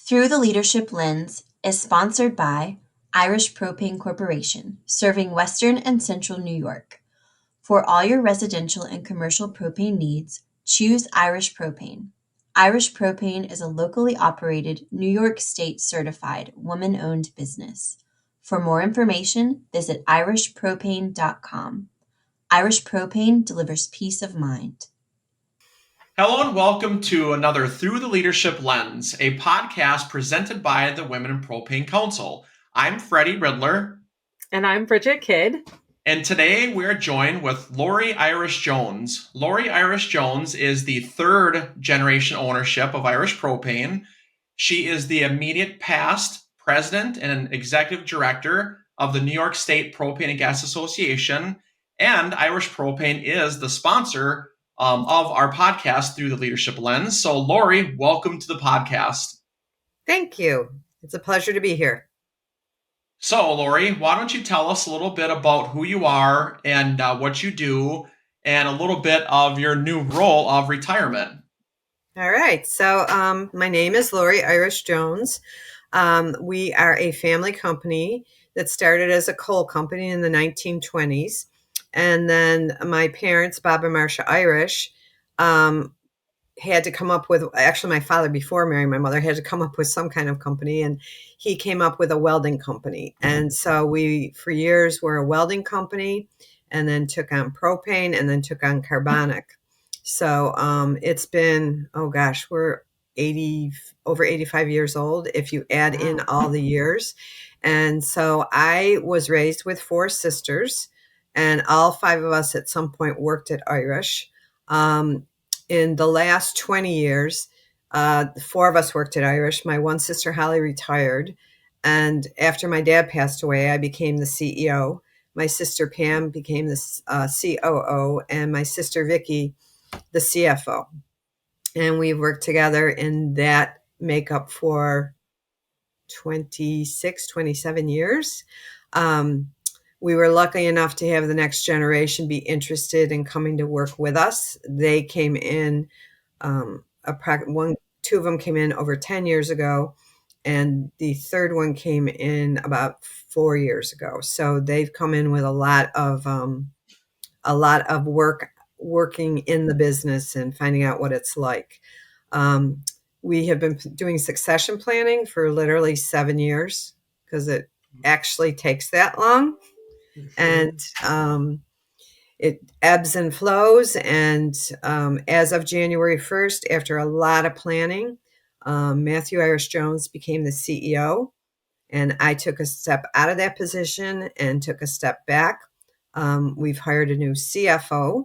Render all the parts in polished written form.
Through the Leadership Lens is sponsored by Irish Propane Corporation, serving Western and Central New York. For all your residential and commercial propane needs, choose Irish Propane. Irish Propane is a locally operated, New York State certified, woman-owned business. For more information, visit irishpropane.com. Irish Propane delivers peace of mind. Hello and welcome to another Through the Leadership Lens, a podcast presented by the Women in Propane Council. I'm Freddie Riddler. And I'm Bridget Kidd. And today we're joined with Laurie Irish Jones. Laurie Irish Jones is the third generation ownership of Irish Propane. She is the immediate past president and executive director of the New York State Propane and Gas Association. And Irish Propane is the sponsor of our podcast Through the Leadership Lens. So Laurie, welcome to the podcast. Thank you. It's a pleasure to be here. So Laurie, why don't you tell us a little bit about who you are and what you do and a little bit of your new role of retirement. All right. So my name is Laurie Irish Jones. We are a family company that started as a coal company in the 1920s. And then my parents, Bob and Marcia Irish, had to come up with, actually my father before marrying my mother had to come up with some kind of company, and he came up with a welding company. And so we, for years, were a welding company and then took on propane and then took on carbonic. So it's been, we're over 85 years old if you add in all the years. And so I was raised with four sisters, and all five of us at some point worked at Irish. In the last 20 years, four of us worked at Irish. My one sister, Holly, retired. And after my dad passed away, I became the CEO. My sister, Pam, became the COO, and my sister, Vicky, the CFO. And we worked together in that makeup for 27 years. We were lucky enough to have the next generation be interested in coming to work with us. They came in, two of them came in over 10 years ago, and the third one came in about 4 years ago. So they've come in with a lot of working in the business and finding out what it's like. We have been doing succession planning for literally 7 years because it actually takes that long. And it ebbs and flows. And as of January 1st, after a lot of planning, Matthew Irish Jones became the CEO. And I took a step out of that position and took a step back. We've hired a new CFO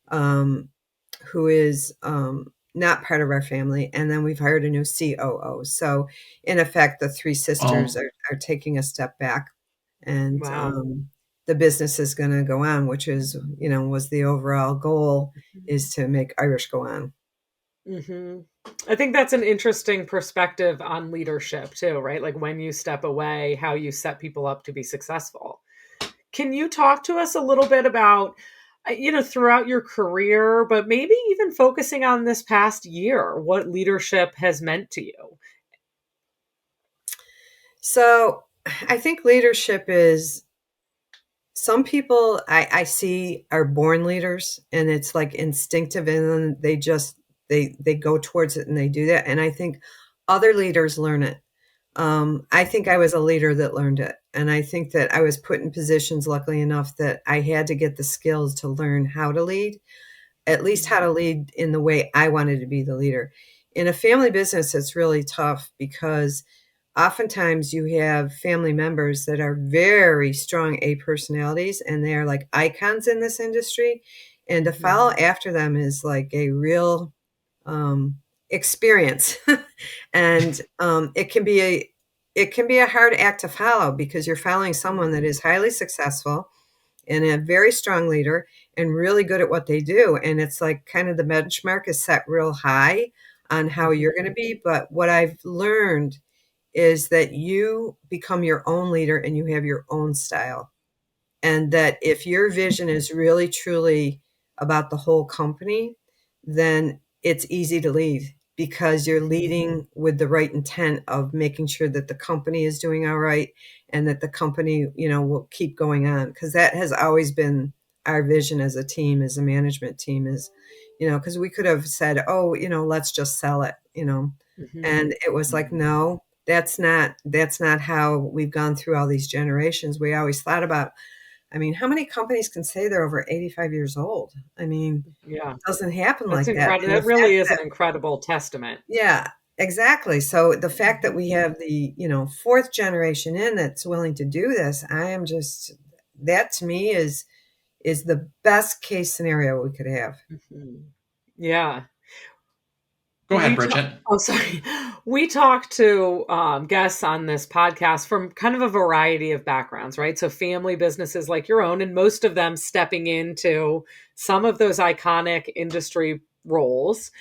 who is not part of our family. And then we've hired a new COO. So in effect, the three sisters are taking a step back. And the business is going to go on, which is, was the overall goal, is to make Irish go on. Mm-hmm. I think that's an interesting perspective on leadership too, right? Like when you step away, how you set people up to be successful. Can you talk to us a little bit about, throughout your career, but maybe even focusing on this past year, what leadership has meant to you? So I think leadership is, some people I see are born leaders, and it's like instinctive, and then they go towards it and they do that. And I think other leaders learn it. I think I was a leader that learned it. And I think that I was put in positions, luckily enough, that I had to get the skills to learn how to lead, at least how to lead in the way I wanted to be the leader. In a family business, it's really tough because oftentimes you have family members that are very strong A personalities, and they are like icons in this industry. And to follow after them is like a real experience. And it can be a hard act to follow because you're following someone that is highly successful and a very strong leader and really good at what they do. And it's like kind of the benchmark is set real high on how you're going to be. But what I've learned is that you become your own leader and you have your own style. And that if your vision is really, truly about the whole company, then it's easy to lead. because you're leading with the right intent of making sure that the company is doing all right and that the company, will keep going on. Because that has always been our vision as a team, as a management team is, because we could have said, oh, let's just sell it, and it was like, no, that's not how we've gone through all these generations. We always thought about, how many companies can say they're over 85 years old? Yeah. It doesn't happen That's like that. incredible. And the That really fact is that, an incredible testament. yeah, exactly. So the fact that we have the, fourth generation in that's willing to do this, that to me is the best case scenario we could have. Mhm. Yeah. Go ahead, Bridget. Sorry. We talk to guests on this podcast from kind of a variety of backgrounds, right? So family businesses like your own, and most of them stepping into some of those iconic industry roles,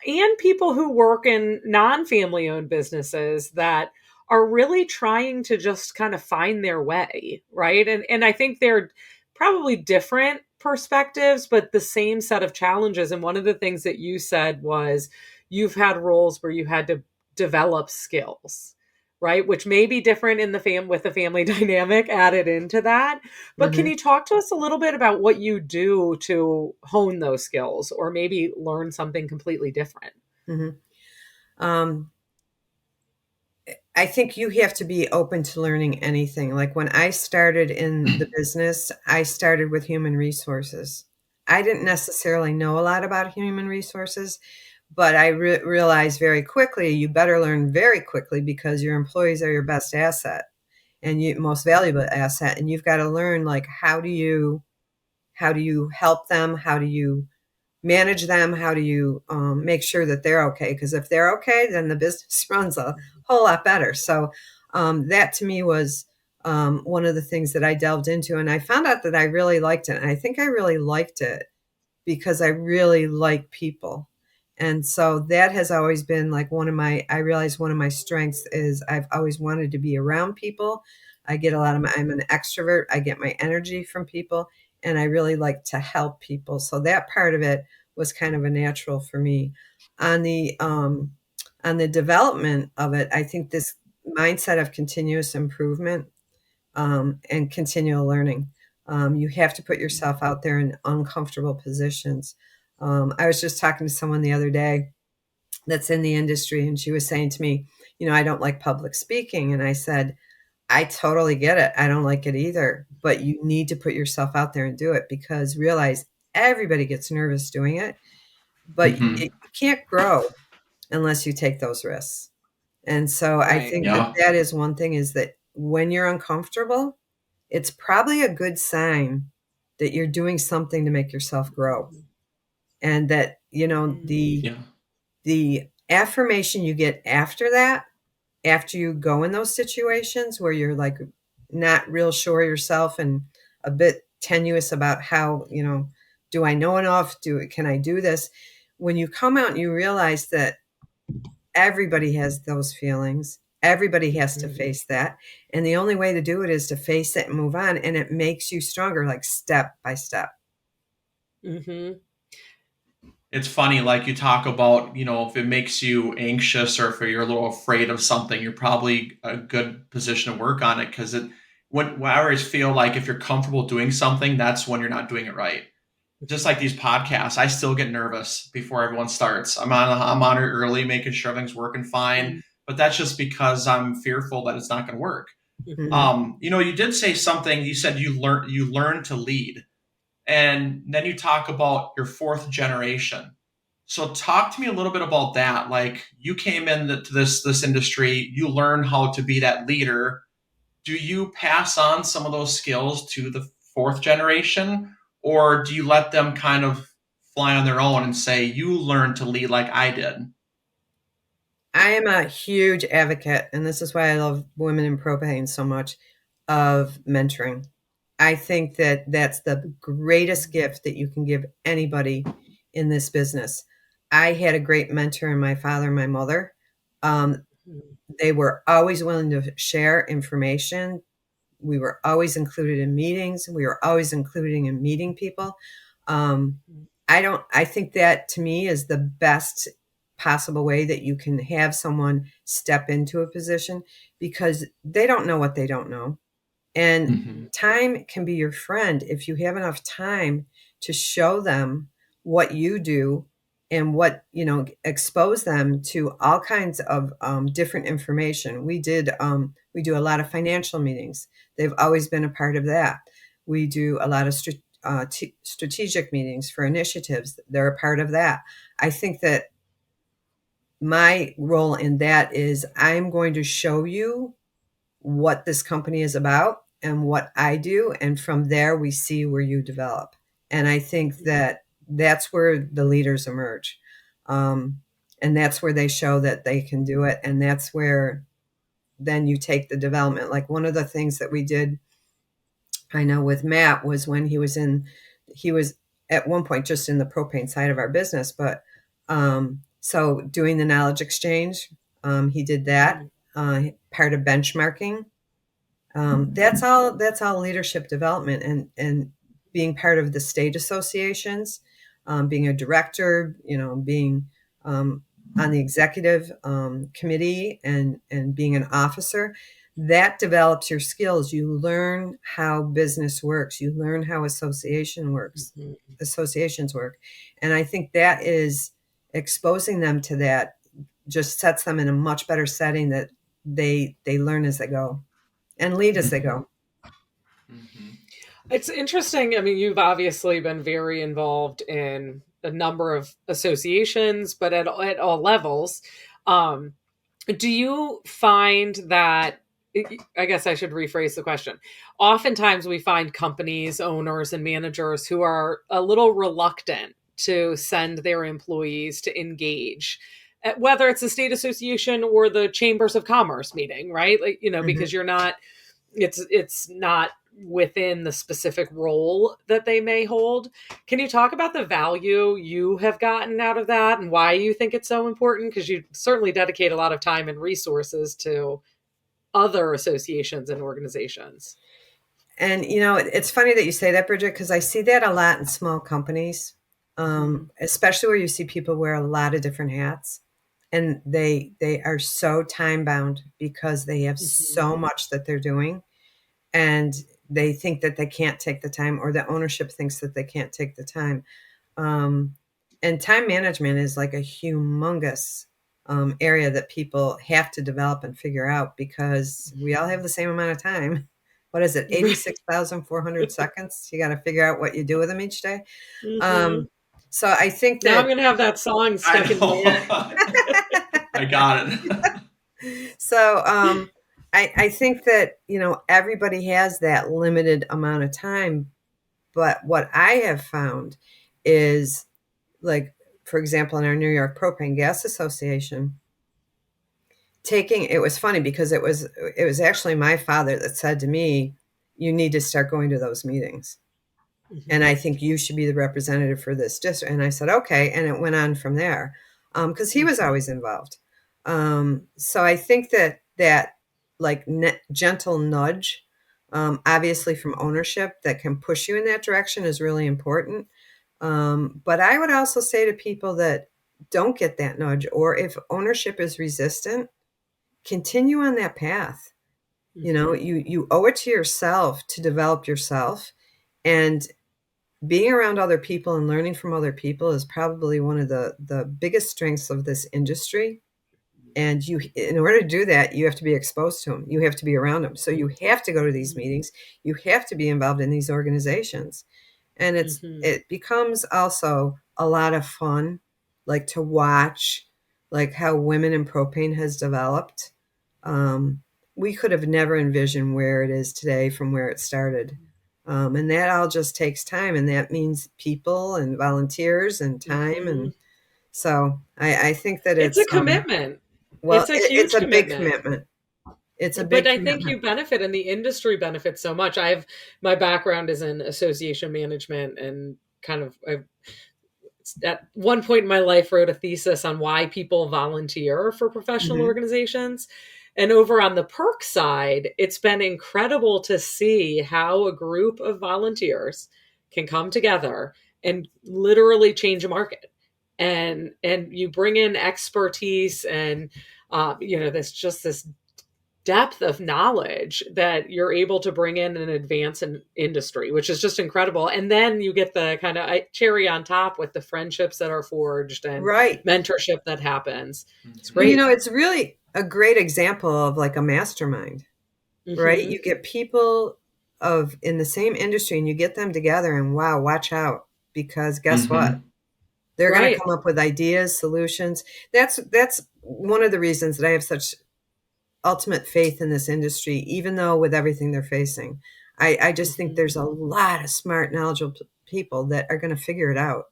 and people who work in non-family owned businesses that are really trying to just kind of find their way, right? And I think they're probably different perspectives, but the same set of challenges. And one of the things that you said was you've had roles where you had to develop skills, right? Which may be different in with the family dynamic added into that. But can Mm-hmm. you talk to us a little bit about what you do to hone those skills or maybe learn something completely different? Mm-hmm. I think you have to be open to learning anything. Like when I started in the business, I started with human resources. I didn't necessarily know a lot about human resources, but I realized very quickly you better learn very quickly because your employees are your best asset and most valuable asset, and you've got to learn, like, how do you help them, how do you manage them, how do you make sure that they're okay, because if they're okay, then the business runs a whole lot better. So that to me was one of the things that I delved into, and I found out that I really liked it. And I think I really liked it because I really like people. And so that has always been like I realized one of my strengths is I've always wanted to be around people. I'm an extrovert. I get my energy from people, and I really like to help people. So that part of it was kind of a natural for me. On the development of it, I think this mindset of continuous improvement and continual learning. You have to put yourself out there in uncomfortable positions. I was just talking to someone the other day that's in the industry, and she was saying to me, I don't like public speaking. And I said, I totally get it. I don't like it either. But you need to put yourself out there and do it, because realize everybody gets nervous doing it, but you can't grow unless you take those risks. And so I Right. think that Yeah. that is one thing, is that when you're uncomfortable, it's probably a good sign that you're doing something to make yourself grow. And that, the Yeah. the affirmation you get after that, after you go in those situations where you're like not real sure of yourself and a bit tenuous about how, do I know enough? Can I do this? When you come out and you realize that everybody has those feelings, everybody has to face that. And the only way to do it is to face it and move on. And it makes you stronger, like step by step. Mm-hmm. It's funny, like you talk about, if it makes you anxious or if you're a little afraid of something, you're probably a good position to work on it, because when I always feel like if you're comfortable doing something, that's when you're not doing it right. Just like these podcasts, I still get nervous before everyone starts. I'm on it early, making sure everything's working fine, but that's just because I'm fearful that it's not going to work. Mhm. You did say something. You said you learn to lead, and then you talk about your fourth generation. So talk to me a little bit about that. Like, you came into this industry, you learn how to be that leader. Do you pass on some of those skills to the fourth generation, or do you let them kind of fly on their own and say, you learn to lead like I did? I am a huge advocate, and this is why I love Women in Propane so much, of mentoring. I think that that's the greatest gift that you can give anybody in this business. I had a great mentor in my father and my mother. Um, they were always willing to share information. We were always included in meetings. We were always included in meeting people. Um, I think that to me is the best possible way that you can have someone step into a position, because they don't know what they don't know. And time can be your friend if you have enough time to show them what you do and what, expose them to all kinds of different information. We do a lot of financial meetings. They've always been a part of that. We do a lot of strategic meetings for initiatives. They're a part of that. I think that my role in that is I'm going to show you what this company is about and what I do. And from there, we see where you develop. And I think that that's where the leaders emerge. And that's where they show that they can do it. And that's where then you take the development. Like one of the things that we did, I know with Matt, was when he was at one point just in the propane side of our business, but so doing the knowledge exchange, he did that, part of benchmarking. That's all leadership development, and being part of the state associations, being a director, being on the executive committee, and being an officer. That develops your skills. You learn how business works. You learn how associations work. And I think that is exposing them to that just sets them in a much better setting, that they learn as they go and lead as they go. It's interesting. I mean, you've obviously been very involved in a number of associations, but at all levels. Do you find that, I guess I should rephrase the question. Oftentimes we find companies, owners, and managers who are a little reluctant to send their employees to engage, whether it's the state association or the chambers of commerce meeting, right? Like, because you're not, it's not within the specific role that they may hold. Can you talk about the value you have gotten out of that and why you think it's so important? Because you certainly dedicate a lot of time and resources to other associations and organizations. And, it's funny that you say that, Bridget, because I see that a lot in small companies, especially where you see people wear a lot of different hats. And they are so time bound because they have so much that they're doing. And they think that they can't take the time, or the ownership thinks that they can't take the time. And time management is like a humongous area that people have to develop and figure out, because we all have the same amount of time. What is it? 86,400 seconds. You got to figure out what you do with them each day. So I think that now I'm going to have that song stuck in my ear. I got it. So I think that, everybody has that limited amount of time. But what I have found is, like, for example, in our New York Propane Gas Association, it was funny because it was actually my father that said to me, you need to start going to those meetings. And I think you should be the representative for this district. And I said, okay. And it went on from there, because he was always involved. So I think that like gentle nudge, obviously from ownership, that can push you in that direction is really important. But I would also say to people that don't get that nudge, or if ownership is resistant, continue on that path. You owe it to yourself to develop yourself, and being around other people and learning from other people is probably one of the biggest strengths of this industry. And in order to do that, you have to be exposed to them. You have to be around them. So you have to go to these meetings. You have to be involved in these organizations. And it becomes also a lot of fun, like to watch, like how women in propane has developed. We could have never envisioned where it is today from where it started. And that all just takes time. And that means people and volunteers and time. And so I think that it's a commitment. Well, it's a huge big commitment. It's a big But I commitment. think you benefit, and the industry benefits so much. My background is in association management, and at one point in my life wrote a thesis on why people volunteer for professional organizations. And over on the perk side, it's been incredible to see how a group of volunteers can come together and literally change a market. and you bring in expertise and this depth of knowledge that you're able to bring in and advance an industry, which is just incredible. And then you get the kind of cherry on top with the friendships that are forged and Right. mentorship that happens. It's Well, great. it's really a great example of like a mastermind, right? Mm-hmm. You get people in the same industry and you get them together and wow, watch out, because guess what? They're going to Right. come up with ideas, solutions. That's one of the reasons that I have such ultimate faith in this industry, even though with everything they're facing. I just think there's a lot of smart, knowledgeable people that are going to figure it out.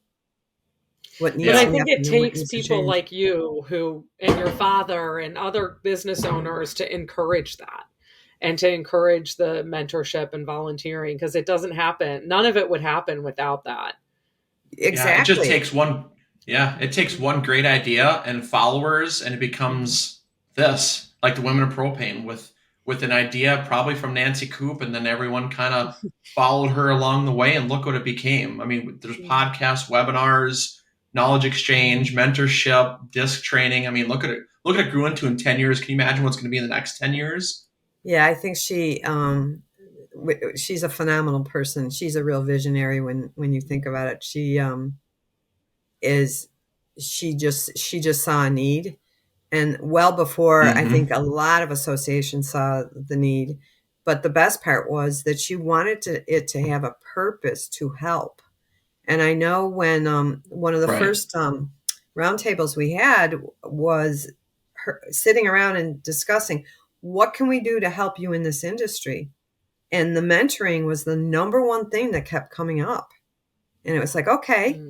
What But needs I to think it happen and what takes needs to people change. like you who and your father and other business owners to encourage that and to encourage the mentorship and volunteering, because it doesn't happen. None of it would happen without that. Yeah, it just Exactly. takes one. Yeah, it takes one great idea and followers, and it becomes this, like the women of propane, with an idea probably from Nancy Coop, and then everyone kind of followed her along the way, and look what it became. I mean, there's podcasts, webinars, knowledge exchange, mentorship, disc training. I mean, look at it. Look at it grew into in 10 years. Can you imagine what's going to be in the next 10 years? Yeah, I think she's a phenomenal person. She's a real visionary when you think about it. Is she just saw a need, and well before I think a lot of associations saw the need. But the best part was that she wanted it to have a purpose to help. And I know when one of the Right. first roundtables we had was her sitting around and discussing, what can we do to help you in this industry? And the mentoring was the number one thing that kept coming up. And it was like, okay,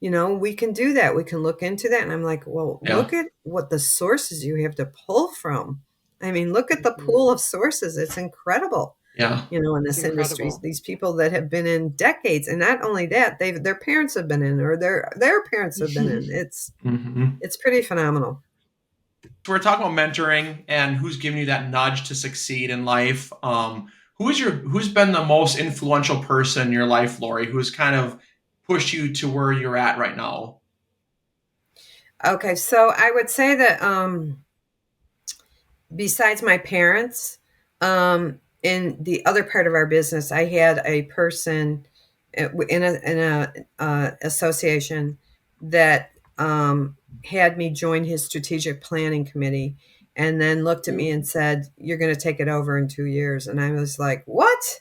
we can do that. We can look into that. And I'm like, well, Yeah. look at what the sources you have to pull from. I mean, look at the pool of sources. It's incredible, Yeah. in It's this industry. incredible. These people that have been in decades, and not only that, their parents have been in, or their parents have been in. It's pretty phenomenal. So we're talking about mentoring and who's giving you that nudge to succeed in life. Who's been the most influential person in your life, Laurie? Who's kind of pushed you to where you're at right now? Okay, so I would say that besides my parents, in the other part of our business, I had a person in a association that had me join his strategic planning committee, and then looked at me and said, "You're going to take it over in 2 years." And I was like, "What?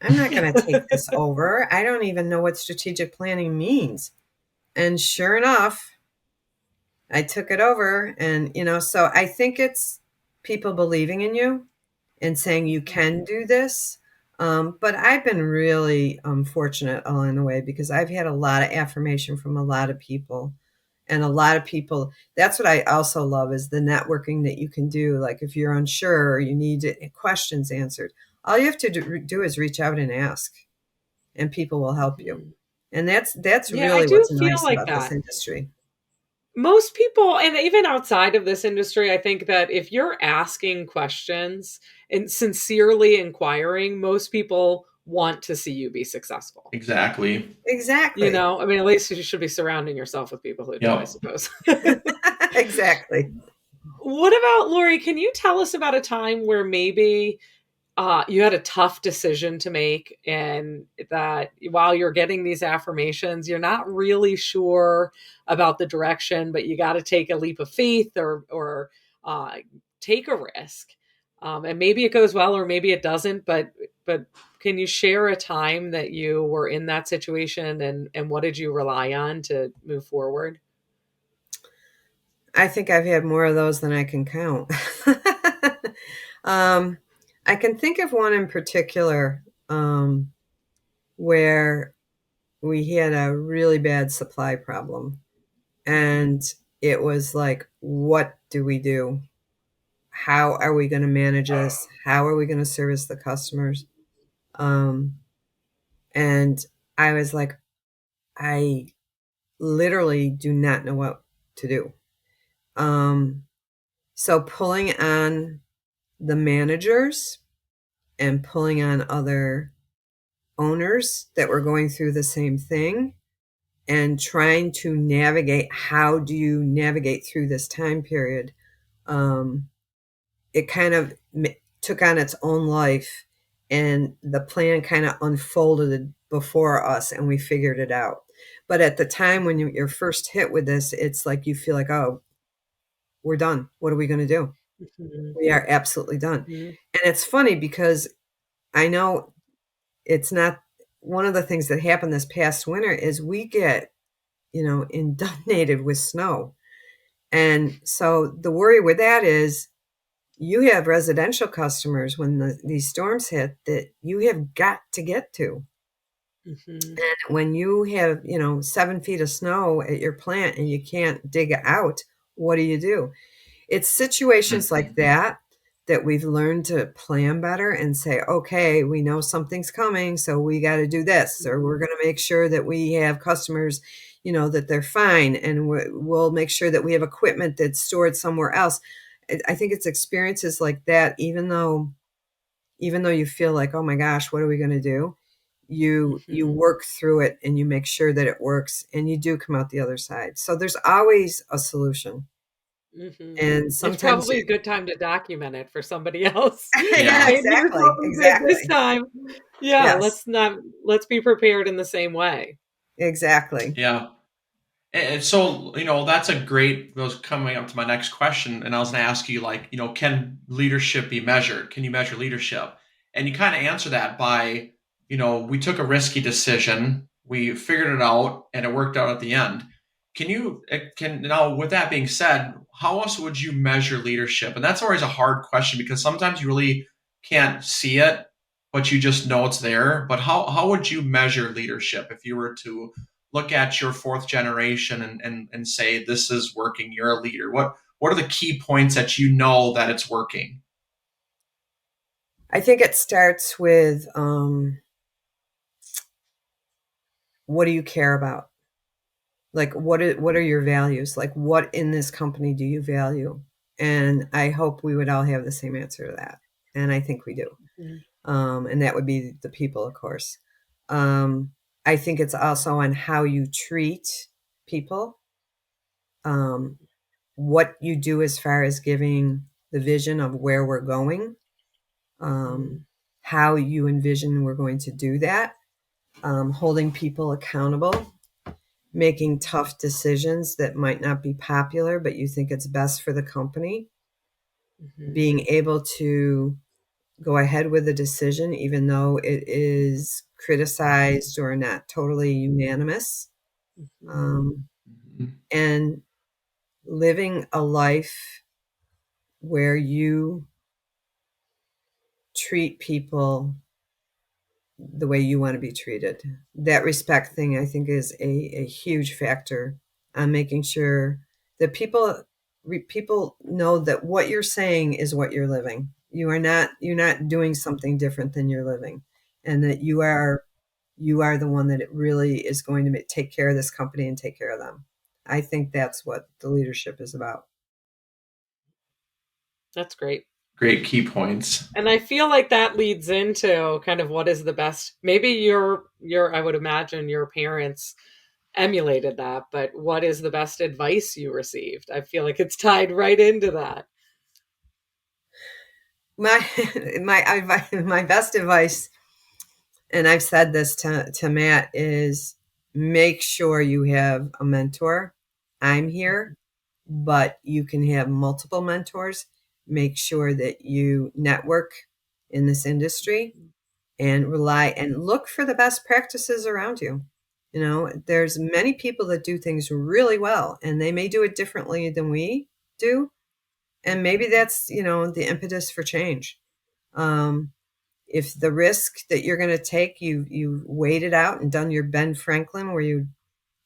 I'm not going to take this over. I don't even know what strategic planning means." And sure enough, I took it over. And, so I think it's people believing in you and saying you can do this. But I've been really fortunate along the way, because I've had a lot of affirmation from a lot of people. And a lot of people, that's what I also love, is the networking that you can do. Like if you're unsure or you need questions answered, all you have to do is reach out and ask, and people will help you. And that's Yeah, I really do what's feel nice like about this that. industry. Most people, and even outside of this industry, I think that if you're asking questions and sincerely inquiring, most people want to see you be successful. Exactly. Exactly. I mean, at least you should be surrounding yourself with people who do, I Yep. suppose. Exactly. What about Laurie? Can you tell us about a time where maybe you had a tough decision to make, and that while you're getting these affirmations, you're not really sure about the direction, but you got to take a leap of faith or uh, take a risk, and maybe it goes well or maybe it doesn't. But can you share a time that you were in that situation, and what did you rely on to move forward? I think I've had more of those than I can count. um, I can think of one in particular, where we had a really bad supply problem. And it was like, what do we do? How are we going to manage this? How are we going to service the customers? Um, and I was like, I literally do not know what to do. Um, so pulling on the managers and pulling on other owners that were going through the same thing, and trying to navigate, how do you navigate through this time period? It kind of took on its own life, and the plan kind of unfolded before us, and we figured it out. But at the time when you're first hit with this, it's like you feel like, oh, we're done. What are we going to do? Mhm. We are absolutely done. Mhm. And it's funny because I know it's not one of the things that happened this past winter is we get, inundated with snow. And so the worry with that is you have residential customers when these storms hit that you have got to get to. Mhm. And when you have, 7 feet of snow at your plant and you can't dig it out, what do? It's situations like that we've learned to plan better and say, okay, we know something's coming, so we got to do this, or we're going to make sure that we have customers, that they're fine, and we'll make sure that we have equipment that's stored somewhere else. I think it's experiences like that, even though you feel like, oh my gosh, what are we going to do? You Mhm. work through it and you make sure that it works, and you do come out the other side. So there's always a solution. Mhm. And It's sometimes probably a good time to document it for somebody else. yeah, Yeah. Hey, here's exactly, what we did this exactly. time. Yeah, Yes, let's be prepared in the same way. exactly. Yeah. And so, that's a great, was coming up to my next question. And I was going to ask you, like, can leadership be measured? Can you measure leadership? And you kind of answer that by, we took a risky decision, we figured it out, and it worked out at the end. Now, with that being said, how else would you measure leadership? And that's always a hard question because sometimes you really can't see it, but you just know it's there. But how would you measure leadership if you were to look at your fourth generation and say this is working, you're a leader? What are the key points that you know that it's working? I think it starts with what do you care about? Like what are your values? Like what in this company do you value? And I hope we would all have the same answer to that. And I think we do. Mhm. And that would be the people, of course. Um, I think it's also on how you treat people, um, what you do as far as giving the vision of where we're going, um, Mhm. how you envision we're going to do that, holding people accountable, making tough decisions that might not be popular, but you think it's best for the company, Mhm. being able to go ahead with a decision, even though it is criticized or not totally unanimous, Mhm. um, Mhm. and living a life where you treat people the way you want to be treated. That respect thing, I think, is a huge factor on making sure that people know that what you're saying is what you're living. You're not doing something different than you're living, and that you are the one that it really is going to take care of this company and take care of them. I think that's what the leadership is about. That's great. Great key points. And I feel like that leads into kind of what is the best. Maybe your I would imagine your parents emulated that, but what is the best advice you received? I feel like it's tied right into that. My my best advice, and I've said this to Matt, is make sure you have a mentor. I'm here, but you can have multiple mentors. Make sure that you network in this industry and rely and look for the best practices around you. There's many people that do things really well, and they may do it differently than we do. And maybe that's, the impetus for change. Um, if the risk that you're going to take, you weighed it out and done your Ben Franklin, where you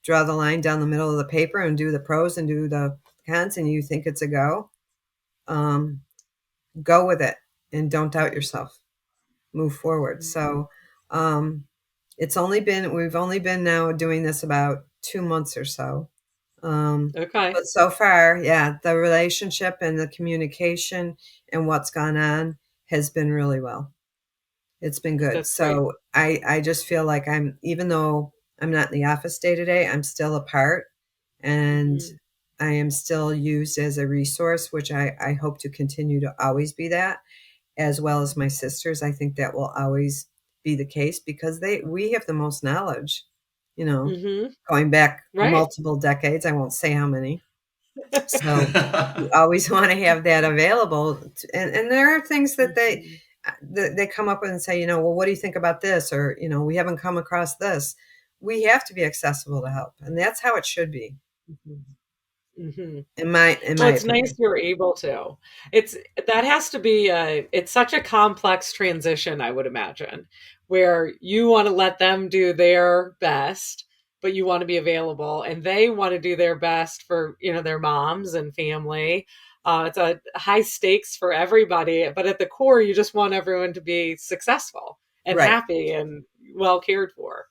draw the line down the middle of the paper and do the pros and do the cons, and you think it's a go, um, go with it and don't doubt yourself. Move forward. So um, we've only been now doing this about 2 months or so. Okay. But so far, yeah, the relationship and the communication and what's gone on has been really well. It's been good. That's great. So I just feel like even though I'm not in the office day to day. I'm still a part, and I am still used as a resource, which I hope to continue to always be that, as well as my sisters. I think that will always be the case because we have the most knowledge, going back Right. multiple decades. I won't say how many. So you always want to have that available. And there are things that they come up with and say, well, what do you think about this? Or, we haven't come across this. We have to be accessible to help. And that's how it should be. Mm-hmm. In my Well, it's opinion. nice you're able to. That has to be it's such a complex transition, I would imagine, where you want to let them do their best, but you want to be available, and they want to do their best for their moms and family. It's a high stakes for everybody, but at the core, you just want everyone to be successful and Right. happy and well cared for.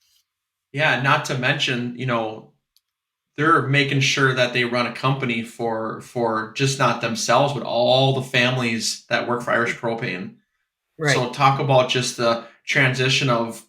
Yeah, not to mention, they're making sure that they run a company for just not themselves, but all the families that work for Irish Propane. Right. So talk about just the transition of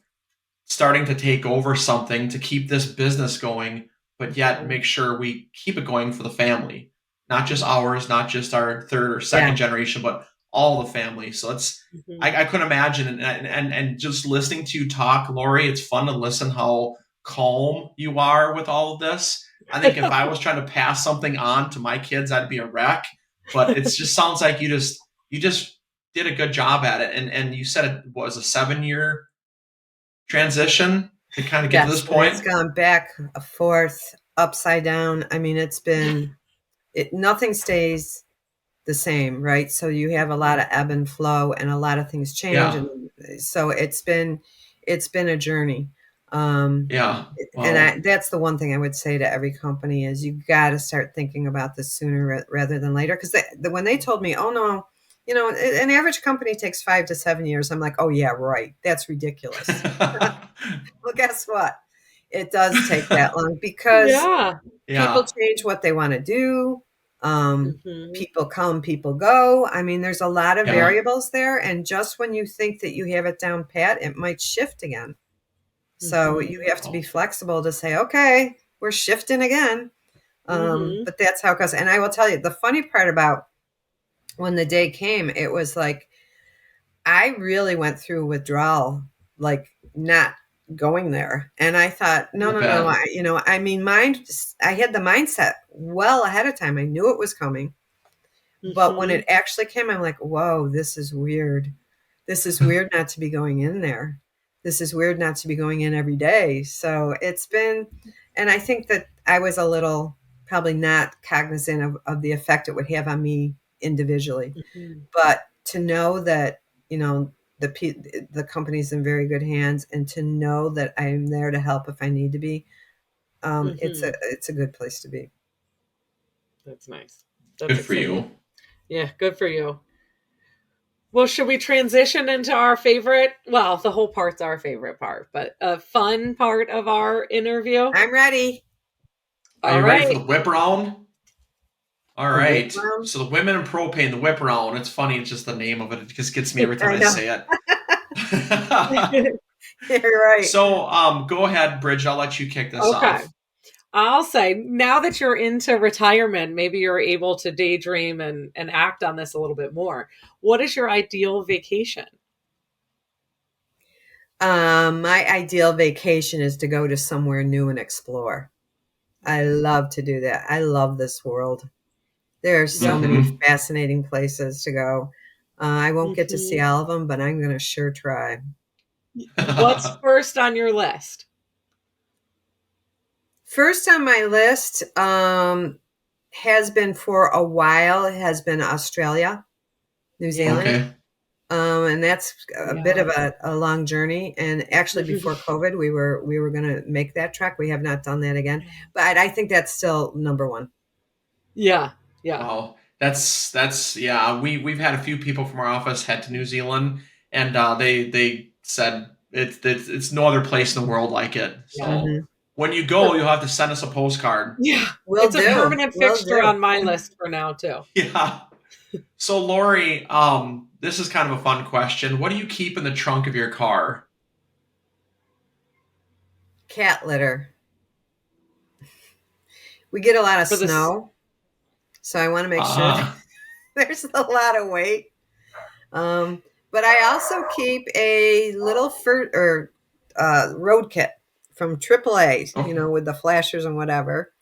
starting to take over something to keep this business going, but yet make sure we keep it going for the family, not just ours, not just our third or second Yeah. generation, but all the family. So Mm-hmm. I couldn't imagine, and just listening to you talk, Laurie, it's fun to listen how calm you are with all of this. I think if I was trying to pass something on to my kids, I'd be a wreck. But it just sounds like you just did a good job at it, and you said it was a 7-year transition to kind of get to Yes. this And it's point. gone back, forth, upside down. I mean, nothing stays the same, right? So you have a lot of ebb and flow, and a lot of things change, Yeah, and so it's been a journey. Um, yeah. and Wow. that's the one thing I would say to every company is you got to start thinking about this sooner rather than later. Because when they told me, oh no, an average company takes 5 to 7 years, I'm like, oh yeah, right, that's ridiculous. Well, guess what? It does take that long because Yeah. people Yeah, change what they want to do. Mm-hmm. People come, people go. I mean, there's a lot of yeah. variables there. And just when you think that you have it down pat, it might shift again. So you Mm-hmm. have to be Wow. flexible to say, okay, we're shifting again. Mm-hmm. But that's how it goes. And I will tell you, the funny part about when the day came, it was like, I really went through withdrawal, like not going there. And I thought, no, I no, no. bet. I had the mindset well ahead of time. I knew it was coming. But when Mm-hmm. it actually came, I'm like, whoa, this is weird. This is weird not to be going in there. This is weird not to be going in every day. So it's been, and I think that I was a little probably not cognizant of the effect it would have on me individually. Mm-hmm. But to know that, you know, the company's in very good hands, and to know that I'm there to help if I need to be, Mm-hmm. it's a good place to be. That's nice. That's Good for exciting. you. Yeah, good for you. Well, should we transition into our favorite? Well, the whole part's our favorite part, but a fun part of our interview. I'm ready. Are All you ready for right. the whip round? All The whip right. round. So the women in propane, the whip round. It's funny. It's just the name of it. It just gets me every time I I know. say it. You're right. So go ahead, Bridget. I'll let you kick this Okay. off. I'll say now that you're into retirement, maybe you're able to daydream and act on this a little bit more. What is your ideal vacation? My ideal vacation is to go to somewhere new and explore. I love to do that. I love this world. There are so Yeah. many Mm-hmm. fascinating places to go. I won't get to see Hmm. all of them, but I'm going to sure try. What's first on your list? First on my list has been for a while, has been Australia, New Yeah. Zealand. Okay. And that's a bit Yeah. of a long journey. And actually, before COVID, we were going to make that trek. We have not done that again, but I think that's still number one. Yeah. Yeah. Wow. That's yeah. We've had a few people from our office head to New Zealand, and they said it's no other place in the world like it. Yeah. So Hmm. when you go, you'll have to send us a postcard. Yeah. Will It's a do. permanent Will fixture do. on my list for now too. Yeah. So Lori, this is kind of a fun question. What do you keep in the trunk of your car? Cat litter. We get a lot of For this, snow, so I want to make sure that Uh, there's a lot of weight. But I also keep a little road kit from AAA, okay. with the flashers and whatever.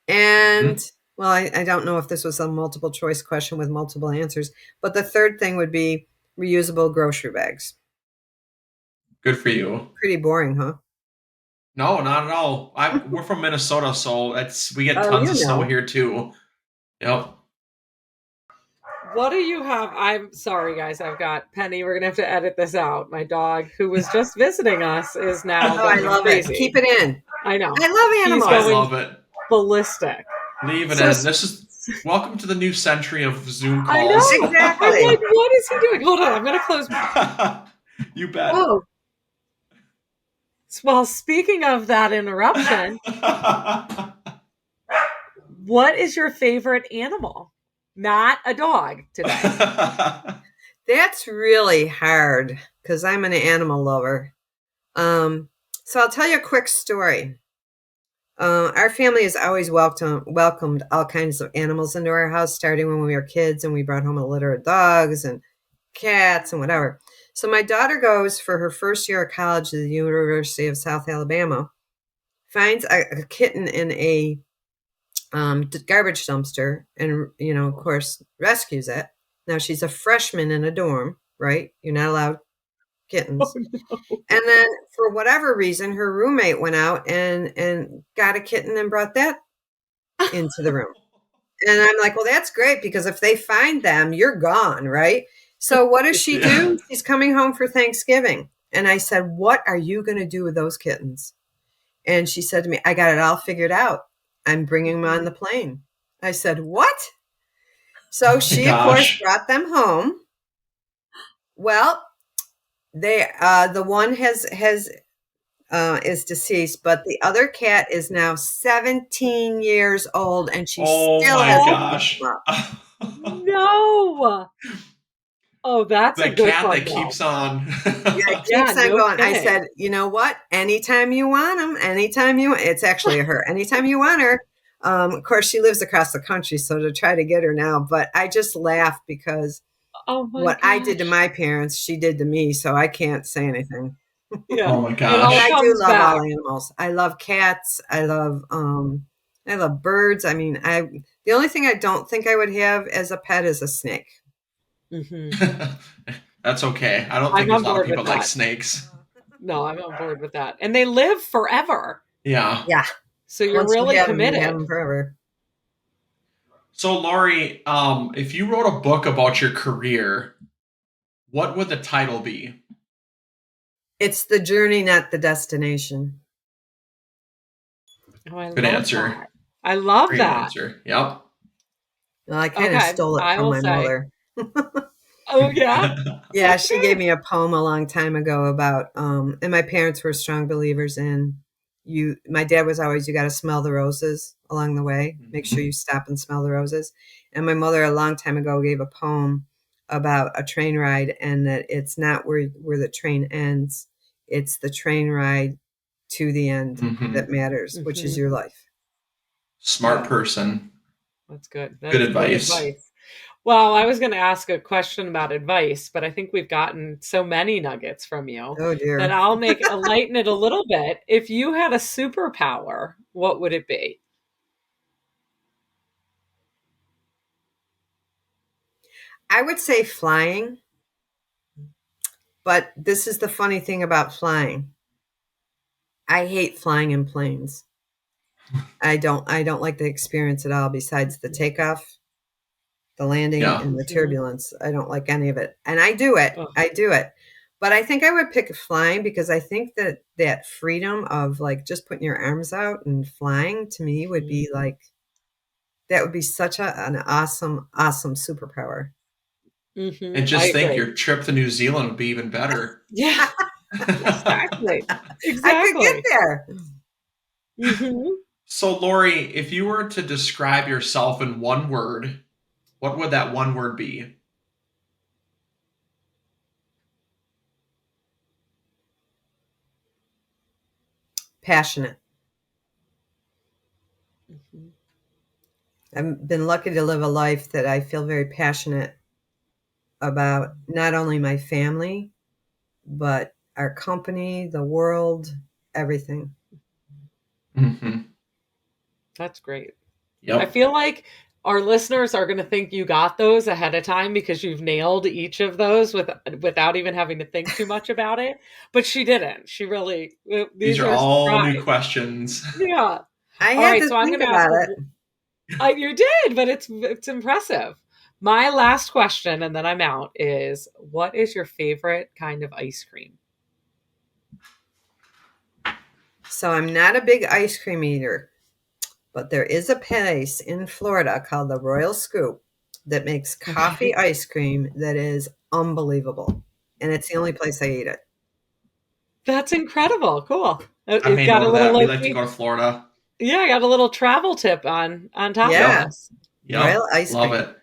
Mhm. And well, I don't know if this was a multiple choice question with multiple answers, but the third thing would be reusable grocery bags. Good for you. Pretty boring, huh? No, not at all. We're from Minnesota, so we get Oh, tons you of snow know. here too. Yep. what do you have? I'm sorry, guys. I've got Penny. We're gonna have to edit this out. My dog, who was just visiting us, is now Oh, I going love it. crazy. Keep it in. I know. I love He's I animals. going love it. ballistic. Leave it So in. This is welcome to the new century of Zoom I calls. know. I'm Exactly. like, what is he doing? Hold on. I'm going to close. You bet. Oh, well, speaking of that interruption, what is your favorite animal? Not a dog today. That's really hard because I'm an animal lover. So I'll tell you a quick story. Our family has always welcomed all kinds of animals into our house, starting when we were kids, and we brought home a litter of dogs and cats and whatever. So my daughter goes for her first year of college at the University of South Alabama, finds a kitten in a garbage dumpster, and of course, rescues it. Now she's a freshman in a dorm, right? You're not allowed Oh, kittens. no. And then for whatever reason, her roommate went out and got a kitten and brought that into the room. And I'm like, well, that's great because if they find them, you're gone, right? So what does she Yeah. do? She's coming home for Thanksgiving. And I said, what are you going to do with those kittens? And she said to me, I got it all figured out. I'm bringing them on the plane. I said, what? Oh So my she, of course, gosh. brought them home. Well, the one has is deceased, but the other cat is now 17 years old, and she Oh still my hasn't Oh, picked them gosh. up. no. Oh, that's a The good cat one, that though. keeps on. Yeah, it Yeah, keeps on no going. I kidding. said, you know what? Anytime you want them, it's actually a her. Anytime you want her. Of course, she lives across the country, so to try to get her now, but I just laugh because Oh my what I did to gosh. my parents, she did to me, so I can't say anything. Yeah. Oh my It But all gosh. I do comes love all back. animals. I love cats. I love birds. I mean, the only thing I don't think I would have as a pet is a snake. Hmm. That's okay. I don't think I'm there's on a lot of board with people that like that. snakes. No, I'm on board with that. And they live forever. Yeah. Yeah. So you're Once really you have committed. them forever. So Laurie, if you wrote a book about your career, what would the title be? It's the journey, not the destination. Oh, I Good love answer. that. I love Great that. answer. Yep. Well, I kind of Okay, stole it I from will my say. mother. Oh, yeah? Yeah, she gave Okay. me a poem a long time ago about and my parents were strong believers in you my dad was always you got to smell the roses along the way. Make sure you stop and smell the roses. And my mother a long time ago gave a poem about a train ride and that it's not where the train ends. It's the train ride to the end Hmm. that matters, which is Hmm. your life. Smart Yeah, person. that's good. Good That's good advice. advice. Well, I was going to ask a question about advice, but I think we've gotten so many nuggets from you Oh that dear. I'll lighten it a little bit. If you had a superpower, what would it be? I would say flying, but this is the funny thing about flying. I hate flying in planes. I don't like the experience at all besides the takeoff, the landing Yeah. and the Hmm. turbulence. I don't like any of it. And I do it. Oh, I do it. But I think I would pick flying because I think that freedom of like just putting your arms out and flying to me would be like that would be such an awesome superpower. hmm. And I just think agree. your trip to New Zealand would be even better. Yeah, exactly. I could get Exactly. there. Hmm. So, Laurie, if you were to describe yourself in one word, what would that one word be? passionate. Mm-hmm. I've been lucky to live a life that I feel very passionate about, not only my family, but our company, the world, everything. Mm-hmm. That's great. I Yep. feel like our listeners are going to think you got those ahead of time because you've nailed each of those without even having to think too much about it. But she didn't. She really, These these are are a all new surprise. questions. Yeah. I All had right. to So I'm think going to ask, about it. you did, but it's impressive. My last question, and then I'm out, is what is your favorite kind of ice cream? So I'm not a big ice cream eater, but there is a place in Florida called the Royal Scoop that makes coffee Okay. ice cream that is unbelievable. And it's the only place I eat it. That's incredible. Cool. I It made got note a of little that. We like to go local. to Florida. Yeah, I got a little travel tip on top of Yeah, Yep. this. Royal Yep. ice Love cream. it.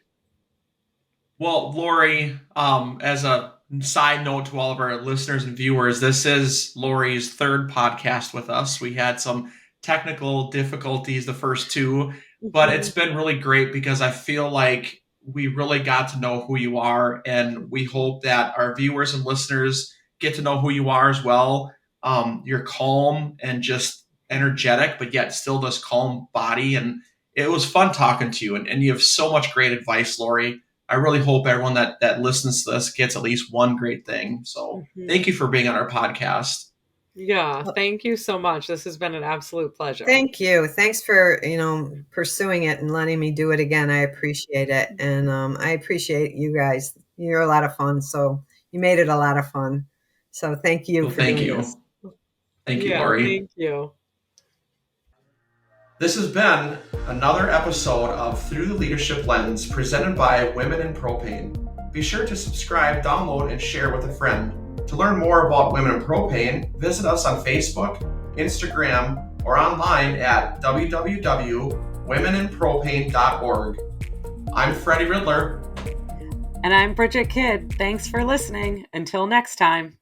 Well, Laurie, as a side note to all of our listeners and viewers, this is Laurie's third podcast with us. We had some technical difficulties the first two, but it's Mhm. been really great because I feel like we really got to know who you are, and we hope that our viewers and listeners get to know who you are as well. You're calm and just energetic, but yet still this calm body. And it was fun talking to you, and you have so much great advice, Laurie. I really hope everyone that listens to this gets at least one great thing. So thank Mhm. you for being on our podcast. Yeah, Well, thank you so much. This has been an absolute pleasure. thank you. Thanks for, pursuing it and letting me do it again. I appreciate it. And I appreciate you guys. You're a lot of fun. So you made it a lot of fun. So thank you Well, for thank doing this. you. Thank you, Yeah, Laurie. thank you. This has been another episode of Through the Leadership Lens presented by Women in Propane. Be sure to subscribe, download, and share with a friend. To learn more about Women in Propane, visit us on Facebook, Instagram, or online at www.womeninpropane.org. I'm Freddie Riddler. And I'm Bridget Kidd. Thanks for listening. Until next time.